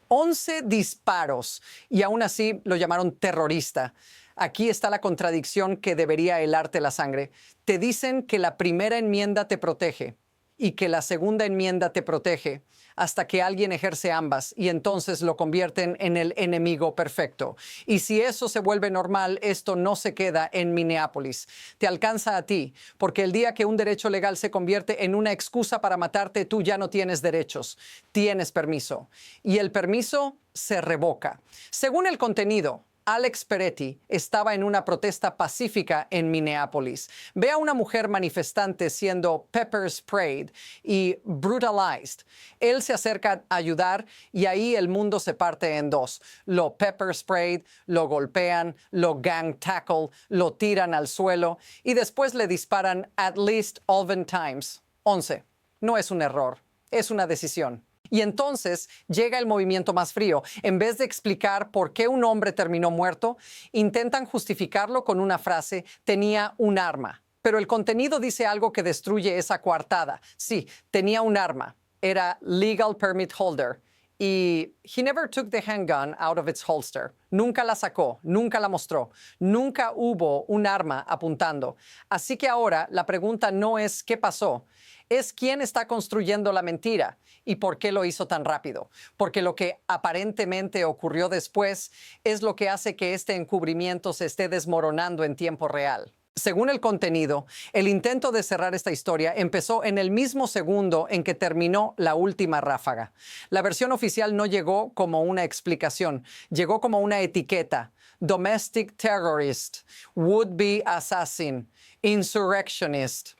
11 disparos y aún así lo llamaron terrorista. Aquí está la contradicción que debería helarte la sangre. Te dicen que la primera enmienda te protege y que la segunda enmienda te protege hasta que alguien ejerce ambas y entonces lo convierten en el enemigo perfecto. Y si eso se vuelve normal, esto no se queda en Minneapolis. Te alcanza a ti, porque el día que un derecho legal se convierte en una excusa para matarte, tú ya no tienes derechos, tienes permiso. Y el permiso se revoca. Según el contenido, Alex Peretti estaba en una protesta pacífica en Minneapolis. Ve a una mujer manifestante siendo pepper sprayed y brutalized. Él se acerca a ayudar y ahí el mundo se parte en dos. Lo pepper sprayed, lo golpean, lo gang tackle, lo tiran al suelo y después le disparan at least 11 times. 11. No es un error, es una decisión. Y entonces llega el movimiento más frío. En vez de explicar por qué un hombre terminó muerto, intentan justificarlo con una frase: tenía un arma. Pero el contenido dice algo que destruye esa coartada. Sí, tenía un arma. Era legal permit holder. Y he never took the handgun out of its holster. Nunca la sacó, nunca la mostró. Nunca hubo un arma apuntando. Así que ahora la pregunta no es qué pasó, es quién está construyendo la mentira y por qué lo hizo tan rápido. Porque lo que aparentemente ocurrió después es lo que hace que este encubrimiento se esté desmoronando en tiempo real. Según el contenido, el intento de cerrar esta historia empezó en el mismo segundo en que terminó la última ráfaga. La versión oficial no llegó como una explicación, llegó como una etiqueta: domestic terrorist, would-be assassin, insurrectionist.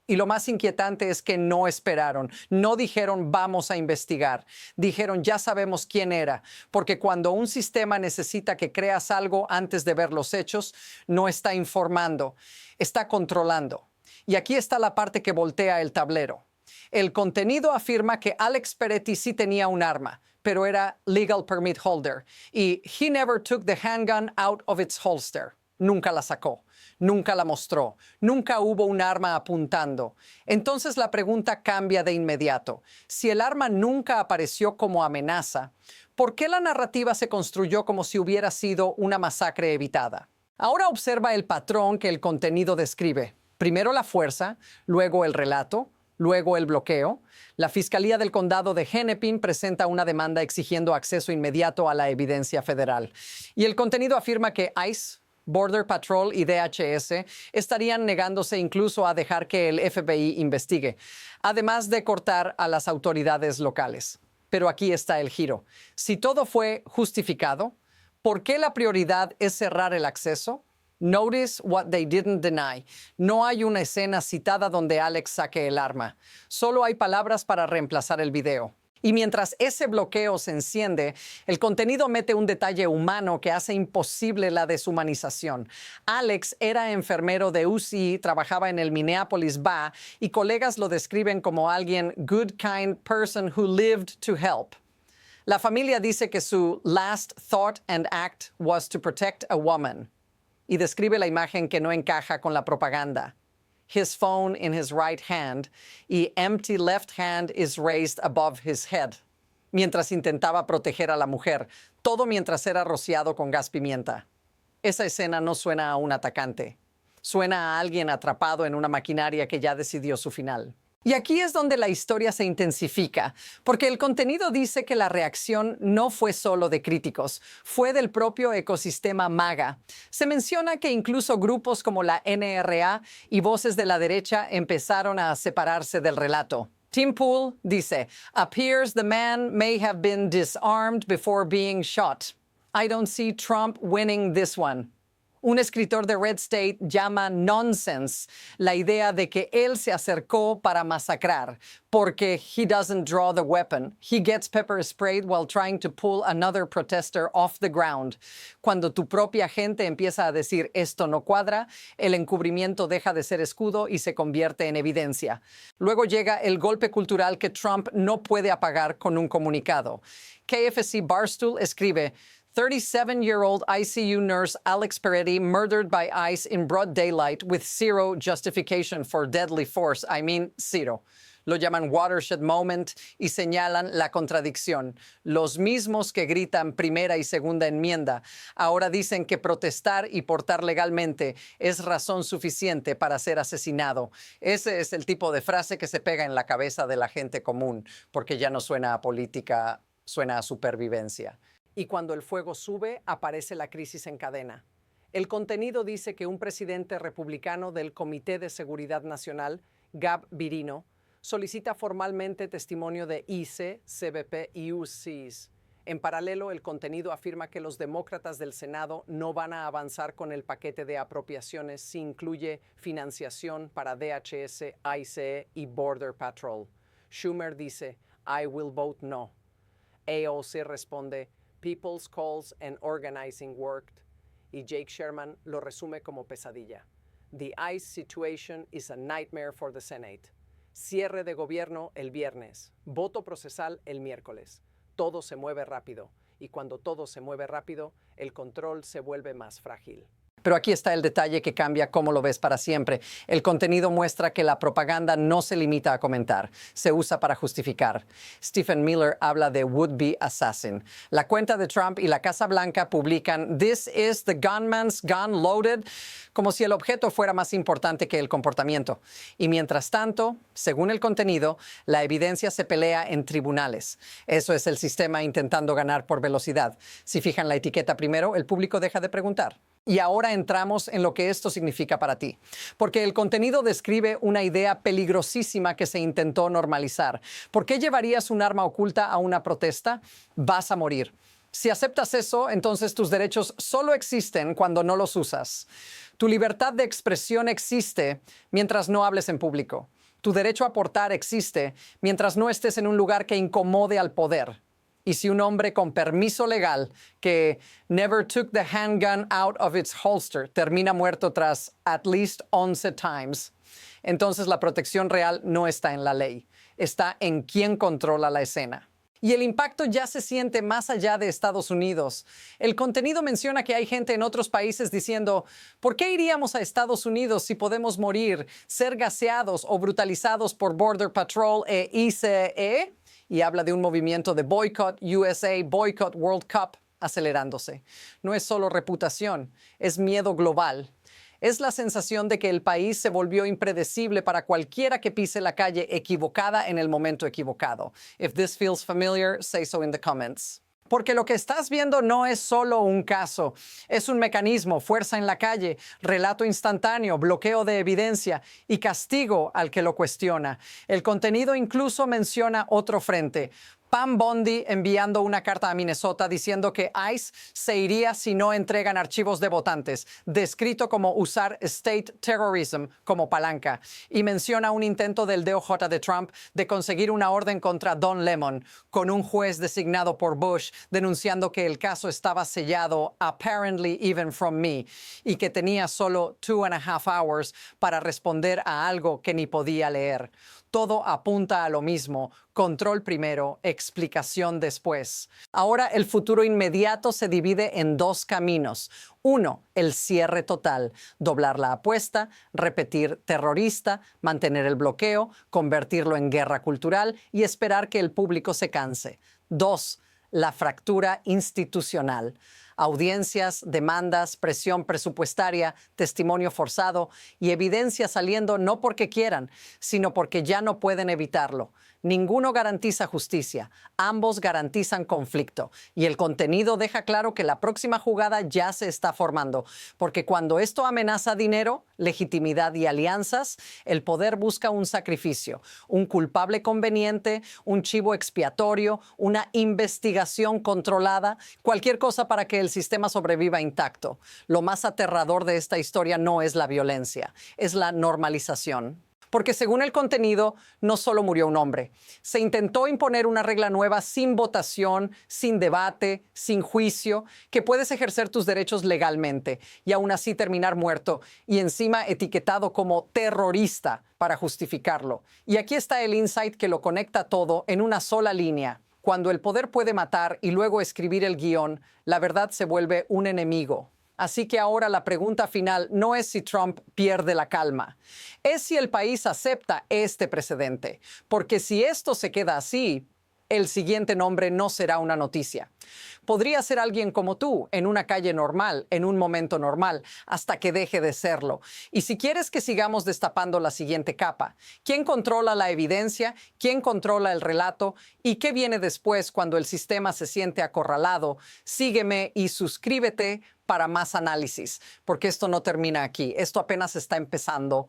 Y lo más inquietante es que no esperaron, no dijeron vamos a investigar, dijeron ya sabemos quién era, porque cuando un sistema necesita que creas algo antes de ver los hechos, no está informando, está controlando. Y aquí está la parte que voltea el tablero. El contenido afirma que Alex Peretti sí tenía un arma, pero era legal permit holder, y he never took the handgun out of its holster. Nunca la sacó, nunca la mostró, nunca hubo un arma apuntando. Entonces la pregunta cambia de inmediato. Si el arma nunca apareció como amenaza, ¿por qué la narrativa se construyó como si hubiera sido una masacre evitada? Ahora observa el patrón que el contenido describe. Primero la fuerza, luego el relato, luego el bloqueo. La Fiscalía del Condado de Hennepin presenta una demanda exigiendo acceso inmediato a la evidencia federal. Y el contenido afirma que ICE, Border Patrol y DHS estarían negándose incluso a dejar que el FBI investigue, además de cortar a las autoridades locales. Pero aquí está el giro. Si todo fue justificado, ¿por qué la prioridad es cerrar el acceso? Notice what they didn't deny. No hay una escena citada donde Alex saque el arma. Solo hay palabras para reemplazar el video. Y mientras ese bloqueo se enciende, el contenido mete un detalle humano que hace imposible la deshumanización. Alex era enfermero de UCI, trabajaba en el Minneapolis VA y colegas lo describen como alguien good, kind person who lived to help. La familia dice que su last thought and act was to protect a woman y describe la imagen que no encaja con la propaganda. His phone in his right hand y empty left hand is raised above his head, mientras intentaba proteger a la mujer, todo mientras era rociado con gas pimienta. Esa escena no suena a un atacante, suena a alguien atrapado en una maquinaria que ya decidió su final. Y aquí es donde la historia se intensifica, porque el contenido dice que la reacción no fue solo de críticos, fue del propio ecosistema MAGA. Se menciona que incluso grupos como la NRA y voces de la derecha empezaron a separarse del relato. Tim Pool dice, "Appears the man may have been disarmed before being shot. I don't see Trump winning this one." Un escritor de Red State llama nonsense la idea de que él se acercó para masacrar, porque he doesn't draw the weapon. He gets pepper sprayed while trying to pull another protester off the ground. Cuando tu propia gente empieza a decir esto no cuadra, el encubrimiento deja de ser escudo y se convierte en evidencia. Luego llega el golpe cultural que Trump no puede apagar con un comunicado. KFC Barstool escribe, 37-year-old ICU nurse Alex Peretti murdered by ICE in broad daylight with zero justification for deadly force. I mean, zero. Lo llaman watershed moment y señalan la contradicción. Los mismos que gritan primera y segunda enmienda ahora dicen que protestar y portar legalmente es razón suficiente para ser asesinado. Ese es el tipo de frase que se pega en la cabeza de la gente común, porque ya no suena a política, suena a supervivencia. Y cuando el fuego sube, aparece la crisis en cadena. El contenido dice que un presidente republicano del Comité de Seguridad Nacional, Gab Virino, solicita formalmente testimonio de ICE, CBP y UCIS. En paralelo, el contenido afirma que los demócratas del Senado no van a avanzar con el paquete de apropiaciones si incluye financiación para DHS, ICE y Border Patrol. Schumer dice, I will vote no. AOC responde, People's calls and organizing worked. Y Jake Sherman lo resume como pesadilla. The ICE situation is a nightmare for the Senate. Cierre de gobierno el viernes. Voto procesal el miércoles. Todo se mueve rápido. Y cuando todo se mueve rápido, el control se vuelve más frágil. Pero aquí está el detalle que cambia cómo lo ves para siempre. El contenido muestra que la propaganda no se limita a comentar, se usa para justificar. Stephen Miller habla de would-be assassin. La cuenta de Trump y la Casa Blanca publican "This is the gunman's gun loaded", como si el objeto fuera más importante que el comportamiento. Y mientras tanto, según el contenido, la evidencia se pelea en tribunales. Eso es el sistema intentando ganar por velocidad. Si fijan la etiqueta primero, el público deja de preguntar. Y ahora entramos en lo que esto significa para ti, porque el contenido describe una idea peligrosísima que se intentó normalizar. ¿Por qué llevarías un arma oculta a una protesta? Vas a morir. Si aceptas eso, entonces tus derechos solo existen cuando no los usas. Tu libertad de expresión existe mientras no hables en público. Tu derecho a portar existe mientras no estés en un lugar que incomode al poder. Y si un hombre con permiso legal que never took the handgun out of its holster termina muerto tras at least 11 times, entonces la protección real no está en la ley, está en quién controla la escena. Y el impacto ya se siente más allá de Estados Unidos. El contenido menciona que hay gente en otros países diciendo, ¿por qué iríamos a Estados Unidos si podemos morir, ser gaseados o brutalizados por Border Patrol e ICE? Y habla de un movimiento de Boycott USA, Boycott World Cup acelerándose. No es solo reputación, es miedo global. Es la sensación de que el país se volvió impredecible para cualquiera que pise la calle equivocada en el momento equivocado. If this feels familiar, say so in the comments. Porque lo que estás viendo no es solo un caso, es un mecanismo, fuerza en la calle, relato instantáneo, bloqueo de evidencia y castigo al que lo cuestiona. El contenido incluso menciona otro frente. Pam Bondi enviando una carta a Minnesota diciendo que ICE se iría si no entregan archivos de votantes, descrito como usar state terrorism como palanca, y menciona un intento del DOJ de Trump de conseguir una orden contra Don Lemon, con un juez designado por Bush denunciando que el caso estaba sellado apparently even from me y que tenía solo 2.5 hours para responder a algo que ni podía leer. Todo apunta a lo mismo, control primero, explicación después. Ahora el futuro inmediato se divide en dos caminos. Uno, el cierre total, doblar la apuesta, repetir terrorista, mantener el bloqueo, convertirlo en guerra cultural y esperar que el público se canse. Dos, la fractura institucional. Audiencias, demandas, presión presupuestaria, testimonio forzado y evidencia saliendo no porque quieran, sino porque ya no pueden evitarlo. Ninguno garantiza justicia, ambos garantizan conflicto. Y el contenido deja claro que la próxima jugada ya se está formando, porque cuando esto amenaza dinero, legitimidad y alianzas, el poder busca un sacrificio, un culpable conveniente, un chivo expiatorio, una investigación controlada, cualquier cosa para que el sistema sobreviva intacto. Lo más aterrador de esta historia no es la violencia, es la normalización. Porque según el contenido, no solo murió un hombre. Se intentó imponer una regla nueva sin votación, sin debate, sin juicio, que puedes ejercer tus derechos legalmente y aún así terminar muerto y encima etiquetado como terrorista para justificarlo. Y aquí está el insight que lo conecta todo en una sola línea. Cuando el poder puede matar y luego escribir el guión, la verdad se vuelve un enemigo. Así que ahora la pregunta final no es si Trump pierde la calma, es si el país acepta este precedente, porque si esto se queda así, el siguiente nombre no será una noticia. Podría ser alguien como tú, en una calle normal, en un momento normal, hasta que deje de serlo. Y si quieres que sigamos destapando la siguiente capa, ¿quién controla la evidencia? ¿Quién controla el relato? ¿Y qué viene después cuando el sistema se siente acorralado? Sígueme y suscríbete para más análisis, porque esto no termina aquí. Esto apenas está empezando.